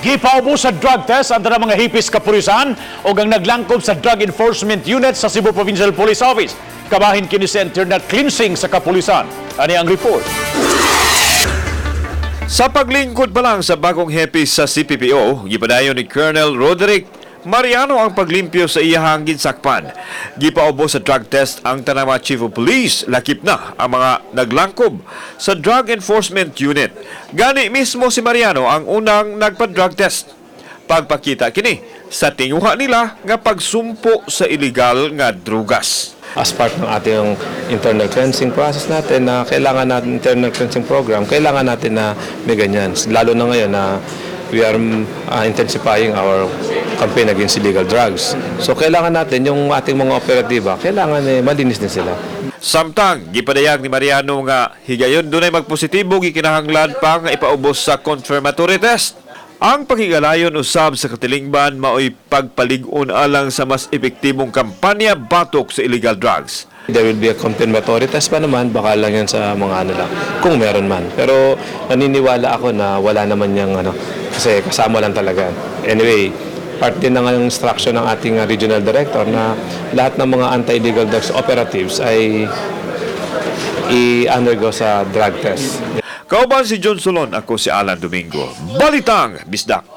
Gipaubos sa drug test ang tanang mga hipis kapulisan o ang naglangkob sa Drug Enforcement Unit sa Sugbo Provincial Police Office. Kabahin kini sa internet cleansing sa kapulisan. Ani ang report. Sa paglingkod pa lang sa bagong hepis sa CPPO, gipadayon ni Colonel Roderick Mariano ang paglimpyo sa iyahang ginsakpan. Gipaubos sa drug test ang tanang mga Chief of Police, lakip na ang mga naglangkob sa Drug Enforcement Unit. Gani mismo si Mariano ang unang nagpa-drug test. Pagpakita kini sa tinguha nila nga pagsumpo sa illegal nga drugas. As part ng ating internal cleansing process natin na kailangan natin internal cleansing program, kailangan natin na may ganyan. Lalo na ngayon na we are intensifying our campaign against illegal drugs. So kailangan natin yung ating mga operatiba, kailangan malinis din sila. Samtang gipadayag ni Mariano nga higayon dunay magpositibo gikinahanglan pa nga ipaubos sa confirmatory test. Ang paghigalayon usab sa katilingban mao'y pagpalig-on alang sa mas epektibong kampanya batok sa illegal drugs. There will be a confirmatory test pa naman, baka lang yan sa mga lang, kung meron man. Pero naniniwala ako na wala naman yung kasi kasama lang talaga. Anyway, part din ng instruction ng ating regional director na lahat ng mga anti-illegal drugs operatives ay i-undergo sa drug test. Kauban si John Solon, ako si Alan Domingo. Balitang Bisdak.